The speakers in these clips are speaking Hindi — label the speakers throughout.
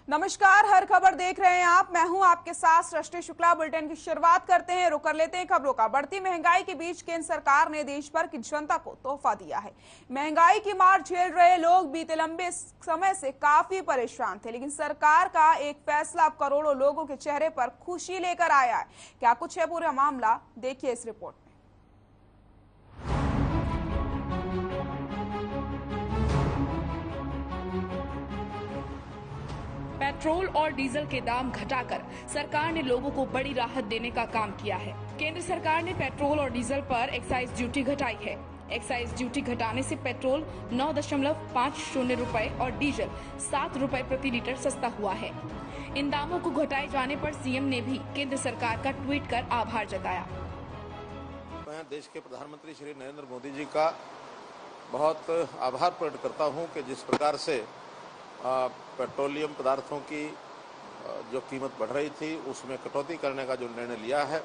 Speaker 1: नमस्कार, हर खबर देख रहे हैं आप। मैं हूं आपके साथ सृष्टि शुक्ला। बुलेटिन की शुरुआत करते हैं, रुक कर लेते हैं खबरों का। बढ़ती महंगाई के बीच केंद्र सरकार ने देश भर की जनता को तोहफा दिया है। महंगाई की मार झेल रहे लोग बीते लंबे समय से काफी परेशान थे, लेकिन सरकार का एक फैसला अब करोड़ों लोगों के चेहरे पर खुशी लेकर आया है। क्या कुछ है पूरा मामला, देखिए इस रिपोर्ट में।
Speaker 2: पेट्रोल और डीजल के दाम घटाकर सरकार ने लोगों को बड़ी राहत देने का काम किया है। केंद्र सरकार ने पेट्रोल और डीजल पर एक्साइज ड्यूटी घटाई है। एक्साइज ड्यूटी घटाने से पेट्रोल 9.50 रुपए और डीजल 7 रुपए प्रति लीटर सस्ता हुआ है। इन दामों को घटाए जाने पर सीएम ने भी केंद्र सरकार का ट्वीट कर आभार जताया।
Speaker 3: मैं देश के प्रधानमंत्री श्री नरेंद्र मोदी जी का बहुत आभार प्रकट करता हूं कि जिस प्रकार से पेट्रोलियम पदार्थों की जो कीमत बढ़ रही थी उसमें कटौती करने का जो निर्णय लिया है।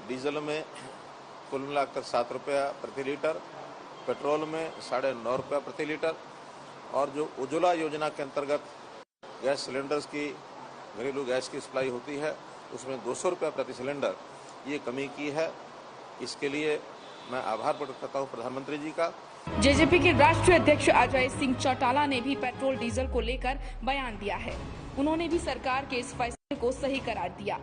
Speaker 3: डीजल में कुल मिलाकर 7 रुपया प्रति लीटर, पेट्रोल में 9.5 रुपया प्रति लीटर और जो उज्ज्वला योजना के अंतर्गत गैस सिलेंडर्स की घरेलू गैस की सप्लाई होती है उसमें 200 रुपया प्रति सिलेंडर ये कमी की है। इसके लिए मैं आभार प्रकट करता हूँ प्रधानमंत्री जी का।
Speaker 2: जेजेपी के राष्ट्रीय अध्यक्ष अजय सिंह चौटाला ने भी पेट्रोल डीजल को लेकर बयान दिया है। उन्होंने भी सरकार के इस फैसले को सही करार दिया।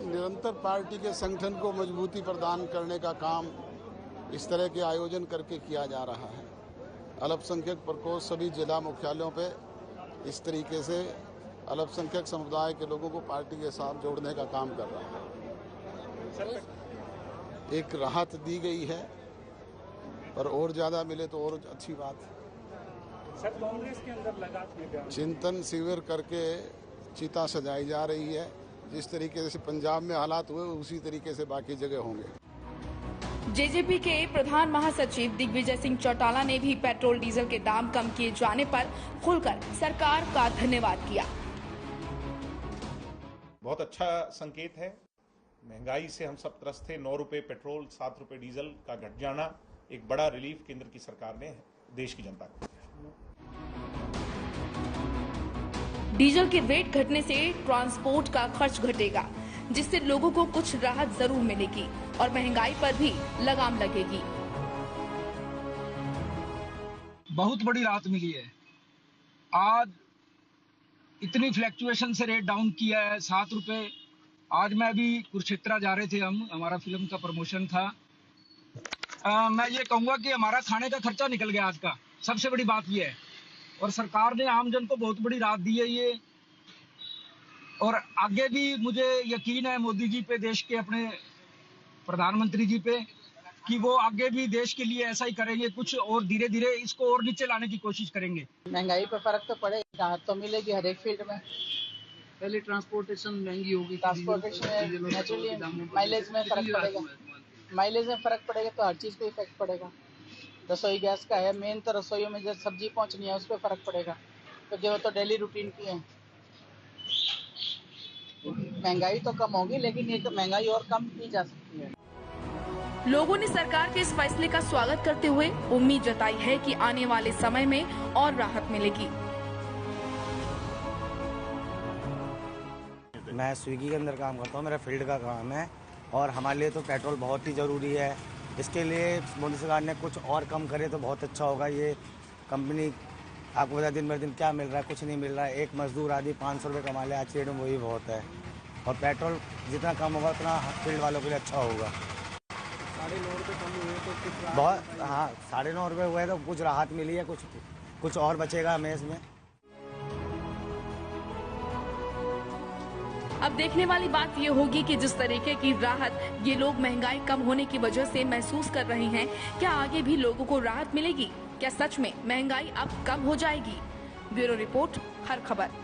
Speaker 4: निरंतर पार्टी के संगठन को मजबूती प्रदान करने का काम इस तरह के आयोजन करके किया जा रहा है। अल्पसंख्यक प्रकोष्ठ सभी जिला मुख्यालयों पे इस तरीके से अल्पसंख्यक समुदाय के लोगों को पार्टी के साथ जोड़ने का काम कर रहा है। एक राहत दी गई है पर और ज्यादा मिले तो और अच्छी बात है।
Speaker 5: सर, कांग्रेस के अंदर लगातार
Speaker 4: चिंतन शिविर करके चिता सजाई जा रही है। जिस तरीके से पंजाब में हालात हुए उसी तरीके से बाकी जगह होंगे।
Speaker 2: जेजेपी के प्रधान महासचिव दिग्विजय सिंह चौटाला ने भी पेट्रोल डीजल के दाम कम किए जाने पर खुलकर सरकार का धन्यवाद किया।
Speaker 5: बहुत अच्छा संकेत है। महंगाई से हम सब त्रस्त थे। 9 रुपए पेट्रोल, 7 रुपए डीजल का घट जाना एक बड़ा रिलीफ केंद्र की सरकार ने देश की जनता को।
Speaker 2: डीजल के रेट घटने से ट्रांसपोर्ट का खर्च घटेगा, जिससे लोगों को कुछ राहत जरूर मिलेगी और महंगाई पर भी लगाम लगेगी।
Speaker 6: बहुत बड़ी राहत मिली है। आज इतनी फ्लैक्चुएशन से रेट डाउन किया है 7 रुपए। आज मैं अभी कुरुक्षेत्र जा रहे थे, हमारा फिल्म का प्रमोशन था। मैं ये कहूंगा कि हमारा खाने का खर्चा निकल गया आज का, सबसे बड़ी बात ये है। और सरकार ने आम जन को बहुत बड़ी राहत दी है ये। और आगे भी मुझे यकीन है मोदी जी पे, देश के अपने प्रधानमंत्री जी पे, कि वो आगे भी देश के लिए ऐसा ही करेंगे कुछ और धीरे धीरे इसको और नीचे लाने की कोशिश करेंगे।
Speaker 7: महंगाई पे फर्क तो पड़ेगा, राहत तो मिलेगी हर एक फील्ड में।
Speaker 8: पहले ट्रांसपोर्टेशन महंगी होगी,
Speaker 7: ट्रांसपोर्टेशन में नेचुरली माइलेज में फर्क पड़ेगा। माइलेज में फर्क पड़ेगा तो हर चीज को इफेक्ट पड़ेगा। रसोई गैस का है मेन, तो रसोइयों में जब सब्जी पहुंचनी है उस पर फर्क पड़ेगा। तो जो तो डेली रूटीन की है। महंगाई तो कम होगी, लेकिन ये महंगाई और कम की जा सकती है।
Speaker 2: लोगों ने सरकार के इस फैसले का स्वागत करते हुए उम्मीद जताई है कि आने वाले समय में और राहत मिलेगी।
Speaker 9: मैं स्विगी के अंदर काम करता हूँ, मेरा फील्ड का काम है और हमारे लिए तो पेट्रोल बहुत ही ज़रूरी है। इसके लिए मोदी सरकार ने कुछ और कम करे तो बहुत अच्छा होगा। ये कंपनी आपको बता दिन भर दिन क्या मिल रहा है, कुछ नहीं मिल रहा है। एक मजदूर आदि 500 रुपये कमा ले आज की डेट में, वही बहुत है। और पेट्रोल जितना कम होगा उतना फील्ड वालों के लिए अच्छा होगा।
Speaker 8: 9.5 रुपये कम हुए तो कुछ
Speaker 9: बहुत, हाँ 9.5 रुपये हुए तो कुछ राहत मिली है, कुछ और बचेगा हमें इसमें।
Speaker 2: अब देखने वाली बात ये होगी कि जिस तरीके की राहत ये लोग महंगाई कम होने की वजह से महसूस कर रहे हैं, क्या आगे भी लोगों को राहत मिलेगी? क्या सच में महंगाई अब कम हो जाएगी? ब्यूरो रिपोर्ट, हर खबर।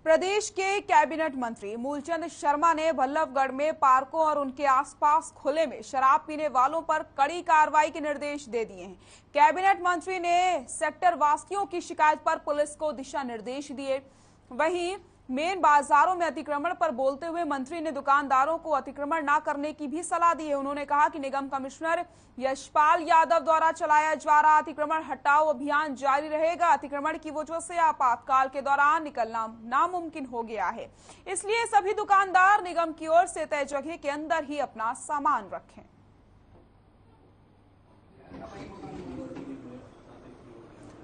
Speaker 1: प्रदेश के कैबिनेट मंत्री मूलचंद शर्मा ने बल्लभगढ़ में पार्कों और उनके आसपास खुले में शराब पीने वालों पर कड़ी कार्रवाई के निर्देश दे दिए हैं। कैबिनेट मंत्री ने सेक्टर वासियों की शिकायत पर पुलिस को दिशा निर्देश दिए। वहीं मेन बाजारों में अतिक्रमण पर बोलते हुए मंत्री ने दुकानदारों को अतिक्रमण न करने की भी सलाह दी है। उन्होंने कहा कि निगम कमिश्नर यशपाल यादव द्वारा चलाया जा रहा अतिक्रमण हटाओ अभियान जारी रहेगा। अतिक्रमण की वजह से आपातकाल के दौरान निकलना नामुमकिन हो गया है, इसलिए सभी दुकानदार निगम की ओर से तय जगह के अंदर ही अपना सामान रखें।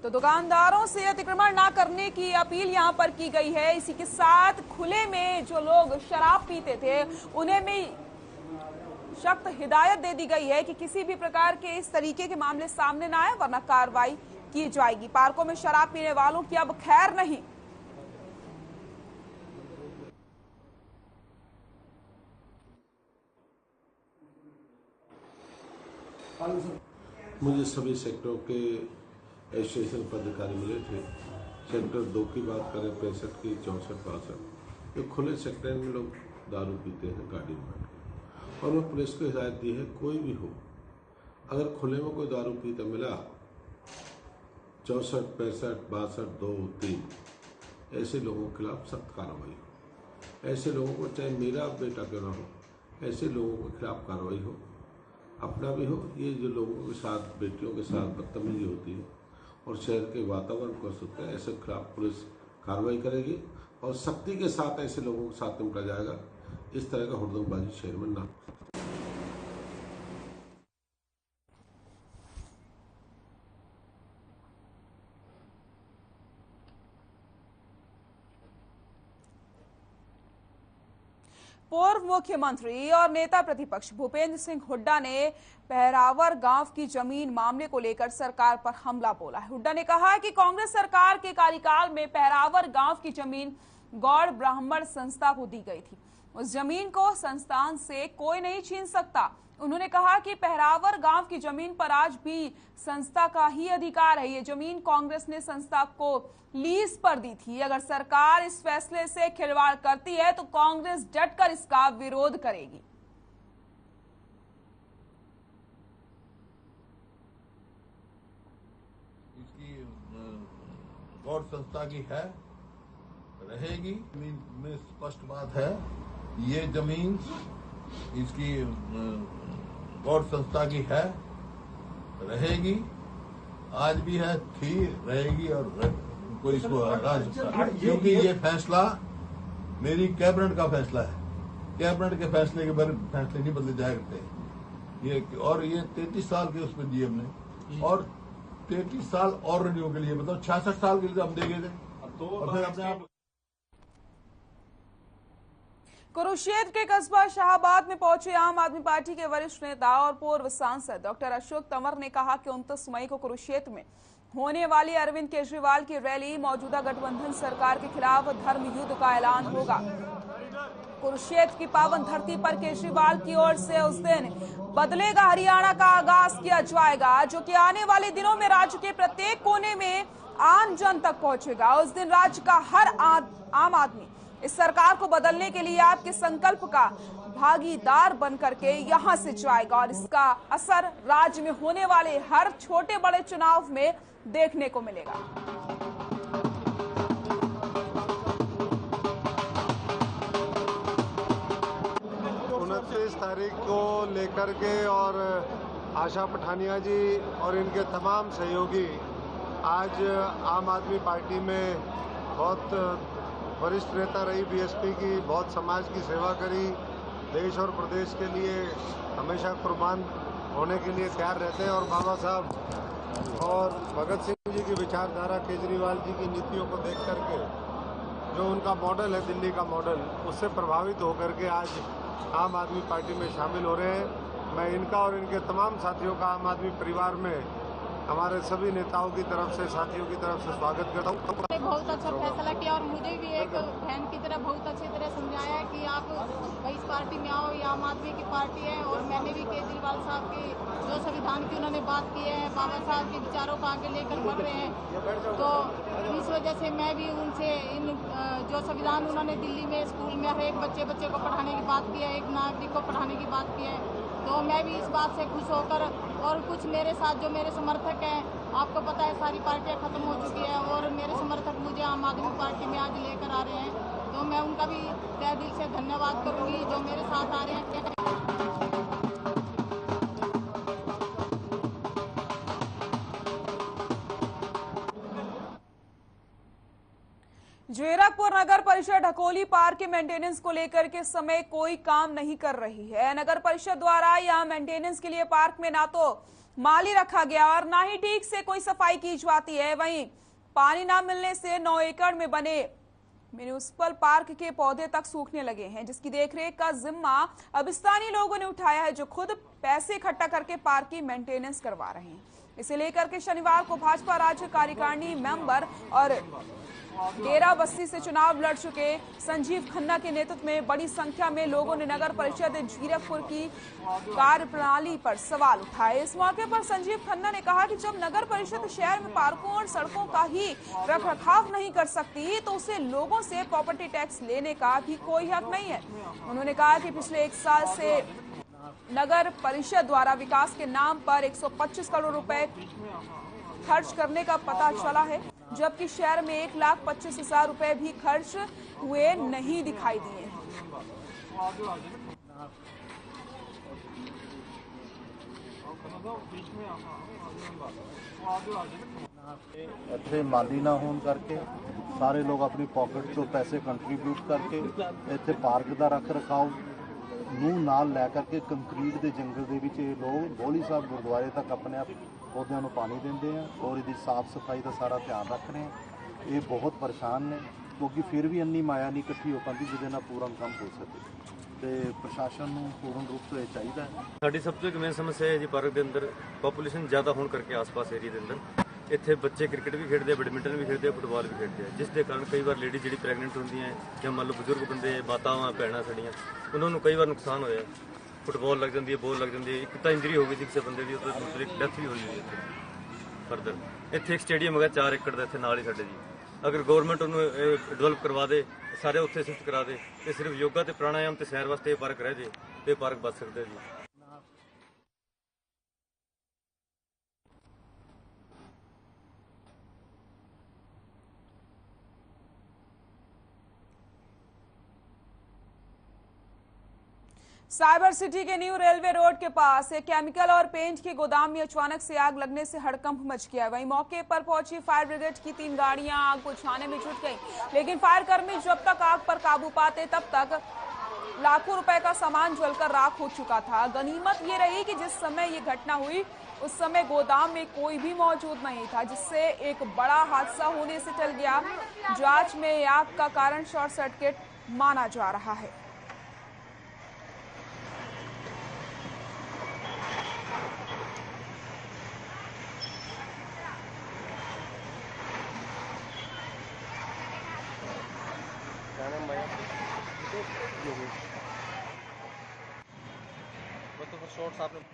Speaker 1: तो दुकानदारों से अतिक्रमण ना करने की अपील यहां पर की गई है। इसी के साथ खुले में जो लोग शराब पीते थे उन्हें भी सख्त हिदायत दे दी गई है कि किसी भी प्रकार के इस तरीके के मामले सामने ना आए, वरना कार्रवाई की जाएगी। पार्कों में शराब पीने वालों की अब खैर नहीं।
Speaker 10: मुझे सभी सेक्टरों के एसोसिएशन पदाधिकारी मिले थे। सेक्टर 2 की बात करें 65 की 64 62 जो खुले सेक्टर में लोग दारू पीते हैं गाड़ी में, और मैं पुलिस को हिदायत दी है कोई भी हो अगर खुले में कोई दारू पीता मिला 64 65 62 2 3 ऐसे लोगों के खिलाफ सख्त कार्रवाई हो। ऐसे लोगों को चाहे मेरा बेटा क्यों ना हो, ऐसे लोगों के खिलाफ कार्रवाई हो, अपना भी हो। ये जो लोगों के साथ बेटियों के साथ बदतमीजी होती है और शहर के वातावरण को असुरक्षित है, ऐसे खिलाफ पुलिस कार्रवाई करेगी और सख्ती के साथ ऐसे लोगों के साथ निपटा जाएगा। इस तरह का हुड़दंगबाजी शहर में ना।
Speaker 1: पूर्व मुख्यमंत्री और नेता प्रतिपक्ष भूपेंद्र सिंह हुड्डा ने पहरावर गांव की जमीन मामले को लेकर सरकार पर हमला बोला है। हुड्डा ने कहा कि कांग्रेस सरकार के कार्यकाल में पहरावर गांव की जमीन गौड़ ब्राह्मण संस्था को दी गई थी। उस जमीन को संस्थान से कोई नहीं छीन सकता। उन्होंने कहा कि पहरावर गांव की जमीन पर आज भी संस्था का ही अधिकार है। ये जमीन कांग्रेस ने संस्था को लीज पर दी थी। अगर सरकार इस फैसले से खिलवाड़ करती है तो कांग्रेस डटकर इसका विरोध करेगी।
Speaker 11: इसकी गौड़ संस्था की है, रहेगी। में स्पष्ट बात है, ये जमीन इसकी गौड़ संस्था की है, रहेगी, आज भी है, थी, रहेगी और कोई इसको हटा सकता, क्योंकि ये फैसला मेरी कैबिनेट का फैसला है। कैबिनेट के फैसले के बारे में फैसले नहीं बदले जाए करते। ये 33 साल के उसमें दिए हमने, और 33 साल और रिन्यू के लिए, मतलब 66 साल के लिए हम दे गए थे। और फिर अपने आप
Speaker 1: कुरुक्षेत्र के कस्बा शाहाबाद में पहुंचे आम आदमी पार्टी के वरिष्ठ नेता और पूर्व सांसद डॉक्टर अशोक तंवर ने कहा कि 29 मई को कुरुक्षेत्र में होने वाली अरविंद केजरीवाल की रैली मौजूदा गठबंधन सरकार के खिलाफ धर्म युद्ध का ऐलान होगा। कुरुक्षेत्र की पावन धरती पर केजरीवाल की ओर से उस दिन बदलेगा हरियाणा का आगाज किया जाएगा, जो कि आने वाले दिनों में राज्य के प्रत्येक कोने में आम जन तक पहुंचेगा। उस दिन राज्य का हर आम आदमी इस सरकार को बदलने के लिए आपके संकल्प का भागीदार बन करके यहां से जाएगा, और इसका असर राज्य में होने वाले हर छोटे बड़े चुनाव में देखने को मिलेगा।
Speaker 12: 29 तारीख को लेकर के और आशा पठानिया जी और इनके तमाम सहयोगी आज आम आदमी पार्टी में बहुत वरिष्ठ नेता रही, बीएसपी की, बहुत समाज की सेवा करी, देश और प्रदेश के लिए हमेशा कुर्बान होने के लिए तैयार रहते हैं। और बाबा साहब और भगत सिंह जी की विचारधारा, केजरीवाल जी की नीतियों को देख करके जो उनका मॉडल है, दिल्ली का मॉडल, उससे प्रभावित होकर के आज आम आदमी पार्टी में शामिल हो रहे हैं। मैं इनका और इनके तमाम साथियों का आम आदमी परिवार में हमारे सभी नेताओं की तरफ से, साथियों की तरफ से स्वागत करता हूँ।
Speaker 13: बहुत अच्छा फैसला किया और मुझे भी एक बहन की तरह बहुत अच्छी तरह समझाया कि आप इस पार्टी में आओ, ये आम आदमी की पार्टी है। और मैंने भी केजरीवाल साहब की जो संविधान की उन्होंने बात की है, बाबा साहब के विचारों को आगे लेकर बढ़ रहे हैं, तो इस वजह से मैं भी उनसे इन जो संविधान उन्होंने दिल्ली में स्कूल में हर एक बच्चे को पढ़ाने की बात की है, एक नागरिक को पढ़ाने की बात की है, तो मैं भी इस बात से खुश होकर, और कुछ मेरे साथ जो मेरे समर्थक हैं, आपको पता है सारी पार्टियां खत्म हो चुकी है और मेरे समर्थक मुझे आम आदमी पार्टी में आज लेकर आ रहे हैं, तो मैं उनका भी तहे दिल से धन्यवाद करूंगी जो मेरे साथ आ रहे हैं।
Speaker 1: जीरकपुर नगर परिषद ढकोली पार्क के मेंटेनेंस को लेकर के समय कोई काम नहीं कर रही है। नगर परिषद द्वारा यहां मेंटेनेंस के लिए पार्क में ना तो माली रखा गया और ना ही ठीक से कोई सफाई की जाती है। वहीं पानी ना मिलने से 9 एकड़ में बने म्यूनिसिपल पार्क के पौधे तक सूखने लगे हैं, जिसकी देखरेख का जिम्मा अब स्थानीय लोगों ने उठाया है, जो खुद पैसे इकट्ठा करके पार्क की मेंटेनेंस करवा रहे हैं। इसे लेकर के शनिवार को भाजपा राज्य कार्यकारिणी मेंबर और डेरा बस्ती से चुनाव लड़ चुके संजीव खन्ना के नेतृत्व में बड़ी संख्या में लोगों ने नगर परिषद जीरकपुर की कार्यप्रणाली पर सवाल उठाए। इस मौके पर संजीव खन्ना ने कहा कि जब नगर परिषद शहर में पार्कों और सड़कों का ही रखरखाव नहीं कर सकती तो उसे लोगों से प्रॉपर्टी टैक्स लेने का भी कोई हक नहीं है। उन्होंने कहा कि पिछले 1 साल से नगर परिषद द्वारा विकास के नाम पर 125 करोड़ रुपए खर्च करने का पता चला है, जबकि शहर में 1,25,000 रुपए भी खर्च हुए नहीं दिखाई दिए हैं।
Speaker 14: ਇੱਥੇ ਮਾਲੀ ਨਾ ਹੋਣ ਕਰਕੇ ਸਾਰੇ ਲੋਕ ਆਪਣੀ ਪਾਕਟ ਤੋਂ ਪੈਸੇ ਕੰਟਰੀਬਿਊਟ ਕਰਕੇ ਇੱਥੇ ਪਾਰਕ ਦਾ ਰੱਖ ਰਖਾਓ ਨੂੰ ਨਾਲ ਲੈ ਕਰਕੇ ਕੰਕਰੀਟ ਦੇ ਜੰਗਲ ਦੇ ਵਿੱਚ ਇਹ ਲੋਕ ਬੋਲੀ ਸਾਹਿਬ ਗੁਰਦੁਆਰੇ ਤੱਕ ਆਪਣੇ ਆਪ ਪੌਦਿਆਂ ਨੂੰ ਪਾਣੀ ਦਿੰਦੇ ਆ ਔਰ ਇਹਦੀ ਸਾਫ਼ ਸਫਾਈ ਦਾ ਸਾਰਾ ਧਿਆਨ ਰੱਖ ਰਹੇ ਆ। ਇਹ ਬਹੁਤ ਪਰੇਸ਼ਾਨ ਨੇ ਕਿਉਂਕਿ ਫਿਰ ਵੀ ਇੰਨੀ ਮਾਇਆ ਨਹੀਂ ਇਕੱਠੀ ਹੋ ਪਾਉਂਦੀ ਜਿਹਦੇ ਨਾਲ ਪੂਰਾ ਕੰਮ ਹੋ ਸਕੇ ਤੇ ਪ੍ਰਸ਼ਾਸਨ ਨੂੰ ਪੂਰਨ ਰੂਪ ਤੋਂ ਇਹ ਚਾਹੀਦਾ ਹੈ।
Speaker 15: ਸਾਡੀ ਸਭ ਤੋਂ ਇੱਕ ਮੇਨ ਸਮੱਸਿਆ ਹੈ ਜੀ ਪਾਰਕ ਦੇ ਅੰਦਰ ਪੋਪੂਲੇਸ਼ਨ ਜ਼ਿਆਦਾ ਹੋਣ ਕਰਕੇ ਆਸ-ਪਾਸ ਏਰੀਆ ਦੇ ਅੰਦਰ ਇੱਥੇ ਬੱਚੇ ਕ੍ਰਿਕਟ ਵੀ ਖੇਡਦੇ ਆ, ਬੈਡਮਿੰਟਨ ਵੀ ਖੇਡਦੇ ਆ, ਫੁੱਟਬਾਲ ਵੀ ਖੇਡਦੇ ਆ, ਜਿਸ ਦੇ ਕਾਰਨ ਕਈ ਵਾਰ ਲੇਡੀ ਜਿਹੜੀ ਪ੍ਰੈਗਨੈਂਟ ਹੁੰਦੀਆਂ ਜਾਂ ਮੰਨ ਲਓ ਬਜ਼ੁਰਗ ਬੰਦੇ ਮਾਤਾਵਾਂ ਭੈਣਾਂ ਸਾਡੀਆਂ ਉਹਨਾਂ ਨੂੰ ਕਈ ਵਾਰ ਨੁਕਸਾਨ ਹੋਇਆ। ਫੁੱਟਬਾਲ ਲੱਗ ਜਾਂਦੀ ਹੈ, ਬੋਲ ਲੱਗ ਜਾਂਦੀ ਹੈ, ਇੱਕ ਤਾਂ ਇੰਜਰੀ ਹੋ ਗਈ ਸੀ ਕਿਸੇ ਬੰਦੇ ਦੀ, ਉਹ ਦੂਸਰੀ ਡੈਥ ਵੀ ਹੋਈ ਹੋਈ ਹੈ। ਫਰਦਰ ਇੱਥੇ ਇੱਕ ਸਟੇਡੀਅਮ ਹੈਗਾ 4 ਏਕੜ ਦਾ ਇੱਥੇ ਨਾਲ ਹੀ ਸਾਡੇ ਜੀ, ਅਗਰ ਗਵਰਨਮੈਂਟ ਉਹਨੂੰ ਡਿਵੈਲਪ ਕਰਵਾ ਦੇ ਸਾਰੇ ਉੱਥੇ ਸ਼ਿਫਟ ਕਰਾ ਦੇ ਤੇ ਸਿਰਫ ਯੋਗਾ ਤੇ ਪ੍ਰਾਣਾਯਾਮ ਤੇ ਸੈਰ ਵਾਸਤੇ ਇਹ ਪਾਰਕ ਰਹਿ ਜੇ ਤੇ ਪਾਰਕ ਬਚ ਸਕਦਾ ਜੀ।
Speaker 1: साइबर सिटी के न्यू रेलवे रोड के पास एक केमिकल और पेंट के गोदाम में अचानक से आग लगने से हड़कंप मच गया। वहीं मौके पर पहुंची फायर ब्रिगेड की 3 गाड़ियां आग बुझाने में जुट गईं, लेकिन फायरकर्मी जब तक आग पर काबू पाते तब तक लाखों रुपए का सामान जलकर राख हो चुका था। गनीमत ये रही कि जिस समय ये घटना हुई उस समय गोदाम में कोई भी मौजूद नहीं था, जिससे एक बड़ा हादसा होने से टल गया। जांच में आग का कारण शॉर्ट सर्किट माना जा रहा है।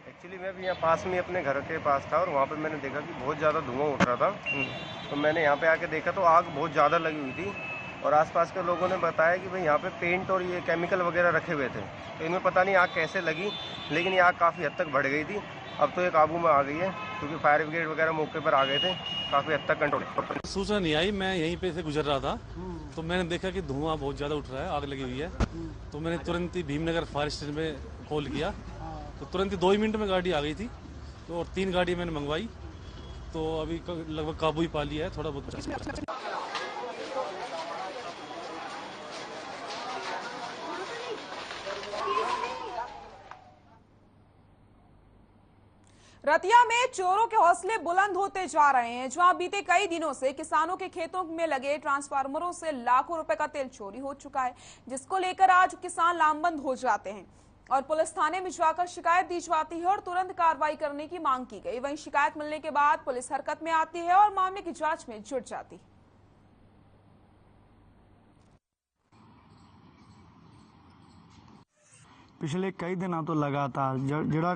Speaker 16: एक्चुअली मैं भी यहाँ पास में अपने घर के पास था और वहाँ पे मैंने देखा कि बहुत ज़्यादा धुआं उठ रहा था। तो मैंने यहाँ पे आके देखा तो आग बहुत ज़्यादा लगी हुई थी और आसपास के लोगों ने बताया कि भाई यहाँ पे पेंट और ये केमिकल वगैरह रखे हुए थे, तो इनमें पता नहीं आग कैसे लगी, लेकिन ये आग काफ़ी हद तक बढ़ गई थी। अब तो ये काबू में आ गई है क्योंकि फायर ब्रिगेड वगैरह मौके पर आ गए थे, काफ़ी हद तक कंट्रोल।
Speaker 17: सूचना नहीं आई, मैं यहीं पे से गुजर रहा था तो मैंने देखा कि धुआं बहुत ज़्यादा उठ रहा है, आग लगी हुई है। तो मैंने तुरंत ही भीमनगर फायर स्टेशन में कॉल किया तो तुरंत ही 2 ही मिनट में गाड़ी आ गई थी। तो और 3 गाड़ी मैंने मंगवाई तो अभी लगभग काबू ही पा लिया है, थोड़ा बहुत।
Speaker 1: रतिया में चोरों के हौसले बुलंद होते जा रहे हैं, जहां बीते कई दिनों से किसानों के खेतों में लगे ट्रांसफार्मरों से लाखों रुपए का तेल चोरी हो चुका है, जिसको लेकर आज किसान लामबंद हो जाते हैं और पुलिस थाने में जाकर शिकायत दी जाती है और तुरंत कार्रवाई करने की मांग की गई। वहीं शिकायत मिलने के बाद पुलिस हरकत में आती है और मामले की जांच में जुट जाती है।
Speaker 9: पिछले कई दिनों तो लगातार ਜਿਹੜਾ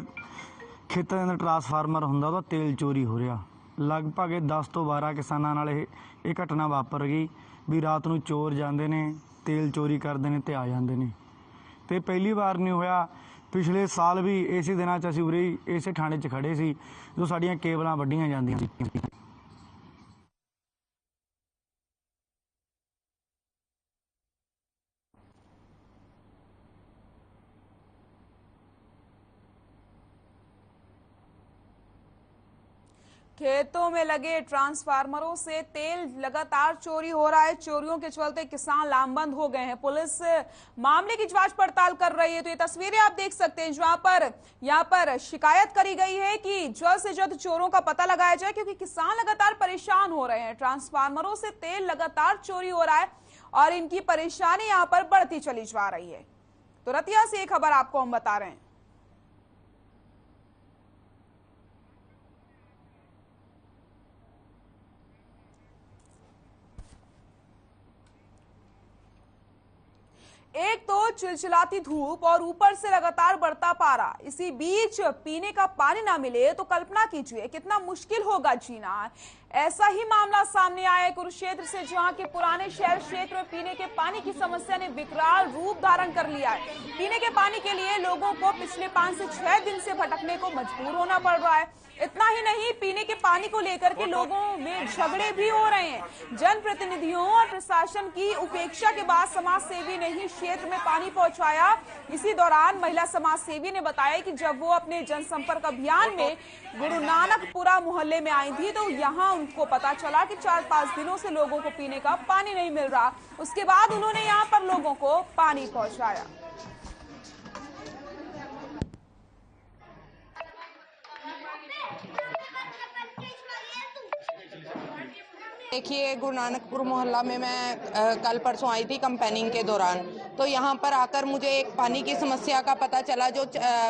Speaker 9: ਖੇਤਾਂ ਦੇ ਅੰਦਰ ਟਰਾਂਸਫਾਰਮਰ ਹੁੰਦਾ ਉਹਦਾ ਤੇਲ ਚੋਰੀ ਹੋ ਰਿਹਾ। ਲਗਭਗ 10 ਤੋਂ 12 ਕਿਸਾਨਾਂ ਨਾਲ ਇਹ ਘਟਨਾ ਵਾਪਰ ਗਈ ਵੀ ਰਾਤ ਨੂੰ ਚੋਰ ਜਾਂਦੇ ਨੇ, ਤੇਲ ਚੋਰੀ ਕਰਦੇ ਨੇ ਤੇ ਆ ਜਾਂਦੇ ਨੇ। ਤੇ ਪਹਿਲੀ ਵਾਰ ਨਹੀਂ ਹੋਇਆ, ਪਿਛਲੇ ਸਾਲ ਵੀ ਇਸੇ ਦਿਨਾਂ 'ਚ ਅਸੀਂ ਉਰੇ ਇਸੇ ਥਾਣੇ 'ਚ ਖੜੇ ਸੀ ਜੋ ਸਾਡੀਆਂ ਕੇਬਲਾਂ ਵੱਢੀਆਂ ਜਾਂਦੀਆਂ ਸੀ।
Speaker 1: खेतों में लगे ट्रांसफार्मरों से तेल लगातार चोरी हो रहा है। चोरियों के चलते किसान लामबंद हो गए हैं। पुलिस मामले की जांच पड़ताल कर रही है। तो ये तस्वीरें आप देख सकते हैं जहां पर यहां पर शिकायत करी गई है कि जल्द से जल्द चोरों का पता लगाया जाए, क्योंकि किसान लगातार परेशान हो रहे हैं। ट्रांसफार्मरों से तेल लगातार चोरी हो रहा है और इनकी परेशानी यहां पर बढ़ती चली जा रही है। तो रतिया से एक खबर आपको हम बता रहे हैं। एक तो चिलचिलाती धूप और ऊपर से लगातार बढ़ता पारा, इसी बीच पीने का पानी ना मिले तो कल्पना कीजिए कितना मुश्किल होगा जीना। ऐसा ही मामला सामने आया है कुरुक्षेत्र से, जहां के पुराने शहर क्षेत्र में पीने के पानी की समस्या ने विकराल रूप धारण कर लिया है। पीने के पानी के लिए लोगों को पिछले 5 से 6 दिन से भटकने को मजबूर होना पड़ रहा है। इतना ही नहीं, पीने के पानी को लेकर के लोगों में झगड़े भी हो रहे हैं। जनप्रतिनिधियों और प्रशासन की उपेक्षा के बाद समाज सेवी ने ही क्षेत्र में पानी पहुंचाया। इसी दौरान महिला समाज सेवी ने बताया कि जब वो अपने जनसंपर्क अभियान में गुरु नानकपुरा मोहल्ले में आई थी तो यहाँ उनको पता चला कि 4-5 दिनों से लोगों को पीने का पानी नहीं मिल रहा। उसके बाद उन्होंने यहाँ पर लोगों को पानी पहुंचाया।
Speaker 18: देखिए, गुरु नानकपुर मोहल्ला में मैं कल परसों आई थी कैंपेनिंग के दौरान, तो यहाँ पर आकर मुझे एक पानी की समस्या का पता चला। जो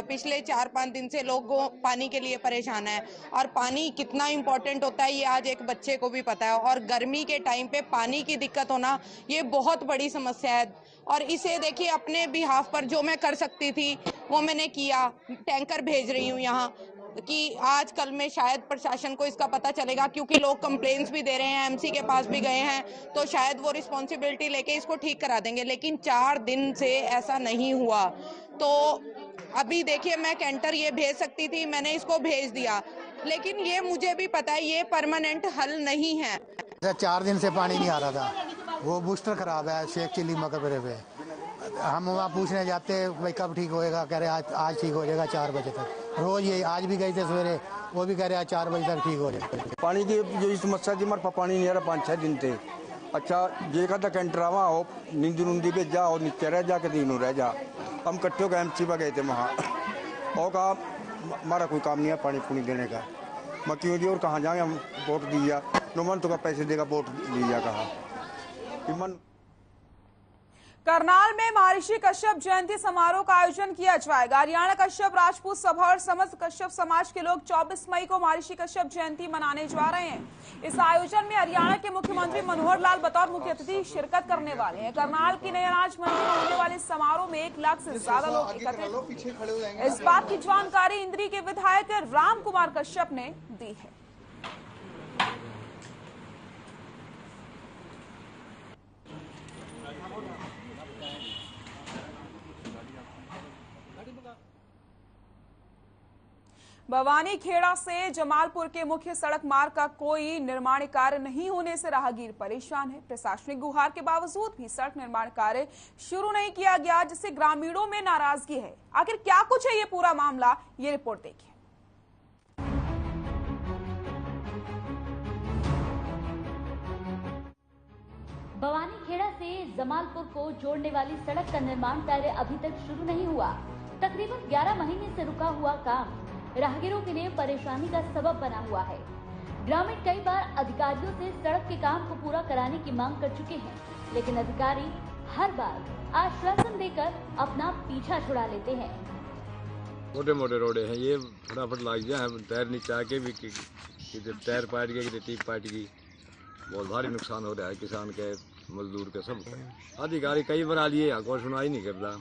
Speaker 18: पिछले 4-5 दिन से लोग पानी के लिए परेशान है और पानी कितना इम्पोर्टेंट होता है ये आज एक बच्चे को भी पता है। और गर्मी के टाइम पे पानी की दिक्कत होना ये बहुत बड़ी समस्या है। और इसे देखिए, अपने बिहाफ पर जो मैं कर सकती थी वो मैंने किया। टैंकर भेज रही हूँ यहाँ कि आज कल में शायद प्रशासन को इसका पता चलेगा, क्योंकि लोग कंप्लेंट्स भी दे रहे हैं, एमसी के पास भी गए हैं, तो शायद वो रिस्पॉन्सिबिलिटी लेके इसको ठीक करा देंगे। लेकिन 4 दिन से ऐसा नहीं हुआ। तो अभी देखिए, मैं कैंटर ये भेज सकती थी, मैंने इसको भेज दिया, लेकिन ये मुझे भी पता है ये परमानेंट हल नहीं है।
Speaker 19: 4 दिन से पानी नहीं आ रहा था, वो बूस्टर खराब है शेख चिल्ली मकबरे पे। हम वहाँ पूछने जाते भाई कब ठीक होएगा, कह रहे आज ठीक हो जाएगा 4 बजे तक। रोज ये आज भी गए थे सवेरे, वो भी कह रहे आज 4 बजे तक ठीक हो जाएगा।
Speaker 20: पानी की जो समस्या थी, हमारे पानी नहीं आ रहा 5-6 दिन थे। अच्छा ये कहता कैंटर आवा हो नींदी नूंदी पे जा और नीचे रह जा के तीनों रह जा। हम कट्टे होकर एमसी पर गए थे वहाँ और कहा हमारा कोई काम नहीं है पानी पुनी देने का। मैं क्यों दी और कहाँ जाए, हम वोट दिया नुमन तो का पैसे देगा वोट दिया कहा।
Speaker 1: करनाल में महर्षि कश्यप जयंती समारोह का आयोजन किया जाएगा। हरियाणा कश्यप राजपूत सभा और समस्त कश्यप समाज के लोग 24 मई को महर्षि कश्यप जयंती मनाने जा रहे हैं। इस आयोजन में हरियाणा के मुख्यमंत्री मनोहर लाल बतौर मुख्य अतिथि शिरकत करने वाले हैं। करनाल की नई अनाज मंडी में होने वाले समारोह में 1 लाख से ज्यादा लोग एकत्रित। इस बात की जानकारी इंद्री के विधायक राम कुमार कश्यप ने दी है। भवानी खेड़ा से जमालपुर के मुख्य सड़क मार्ग का कोई निर्माण कार्य नहीं होने से राहगीर परेशान है। प्रशासनिक गुहार के बावजूद भी सड़क निर्माण कार्य शुरू नहीं किया गया, जिससे ग्रामीणों में नाराजगी है। आखिर क्या कुछ है ये पूरा मामला, ये रिपोर्ट देखिए।
Speaker 21: भवानी खेड़ा से जमालपुर को जोड़ने वाली सड़क का निर्माण कार्य अभी तक शुरू नहीं हुआ। तकरीबन 11 महीने से रुका हुआ काम राहगीरों के लिए परेशानी का सबब बना हुआ है। ग्रामीण कई बार अधिकारियों से सड़क के काम को पूरा कराने की मांग कर चुके हैं, लेकिन अधिकारी हर बार आश्वासन देकर अपना पीछा छुड़ा लेते हैं।
Speaker 22: मोटे मोटे रोडे हैं, ये फटाफट लग गया है। टायर नीचे आके भी टायर पाट गया कि टीप पाट गई, बहुत भारी नुकसान हो रहा है किसान के, मजदूर के, सब। अधिकारी कई बार आ लिए, कोई सुनाई नहीं करता।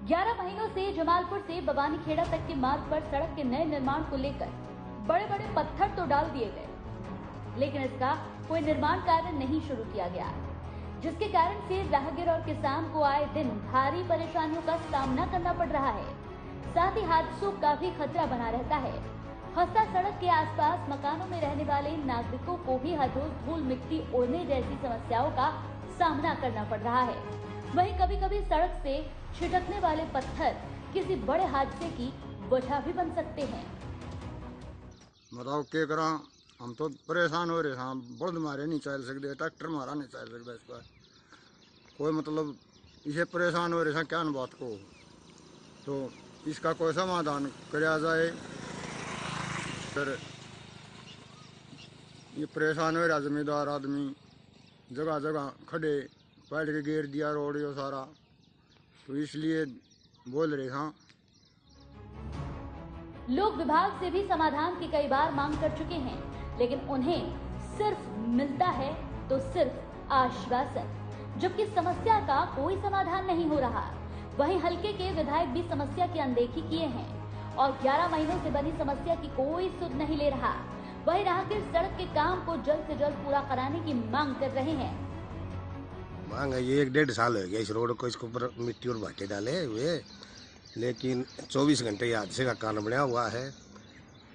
Speaker 21: 11 महीनों से जमालपुर से भवानी खेड़ा तक के मार्ग पर सड़क के नए निर्माण को लेकर बड़े बड़े पत्थर तो डाल दिए गए, लेकिन इसका कोई निर्माण कार्य नहीं शुरू किया गया, जिसके कारण से राहगीर और किसान को आए दिन भारी परेशानियों का सामना करना पड़ रहा है। साथ ही हादसों का भी खतरा बना रहता है। खस्ता सड़क के आसपास मकानों में रहने वाले नागरिकों को भी हर रोज धूल मिट्टी उड़ने जैसी समस्याओं का सामना करना पड़ रहा है। वहीं कभी कभी सड़क से छिटकने वाले पत्थर किसी बड़े हादसे की वजह भी बन सकते हैं।
Speaker 3: बताओ के करा, हम तो परेशान हो रहे हैं। बल्द मारे नहीं चल सकते, ट्रैक्टर मारा नहीं चल सकता, इसका कोई मतलब इसे परेशान हो रहे हैं क्या बात को, तो इसका कोई समाधान किया जाए। फिर ये परेशान हो रहा जमींदार आदमी, जगह जगह खड़े बैठ के घेर दिया रोड यो सारा, तो इसलिए बोल रहे हैं।
Speaker 21: लोग विभाग से भी समाधान की कई बार मांग कर चुके हैं, लेकिन उन्हें सिर्फ मिलता है तो सिर्फ आश्वासन, जबकि समस्या का कोई समाधान नहीं हो रहा। वहीं हलके के विधायक भी समस्या की अनदेखी किए हैं और 11 महीनों से बनी समस्या की कोई सुध नहीं ले रहा। वहीं राहगीर सड़क के काम को जल्द से जल्द पूरा कराने की मांग कर रहे हैं।
Speaker 4: मांग है ये 1-1.5 साल हो गया इस रोड को, इसके ऊपर मिट्टी और भाटे डाले हुए, लेकिन 24 घंटे ये हादसे का कारण बना हुआ है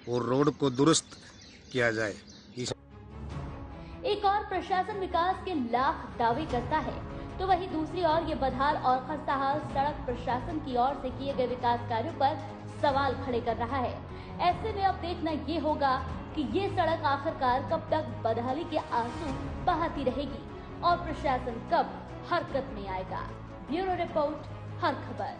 Speaker 4: और रोड को दुरुस्त किया जाए।
Speaker 21: एक और प्रशासन विकास के लाख दावे करता है, तो वहीं दूसरी ओर ये बदहाल और खस्ताहाल सड़क प्रशासन की ओर से किए गए विकास कार्यों पर सवाल खड़े कर रहा है। ऐसे में अब देखना ये होगा कि ये सड़क आखिरकार कब तक बदहाली के आंसू बहाती रहेगी और प्रशासन कब हरकत में आएगा। ब्यूरो रिपोर्ट, हर खबर।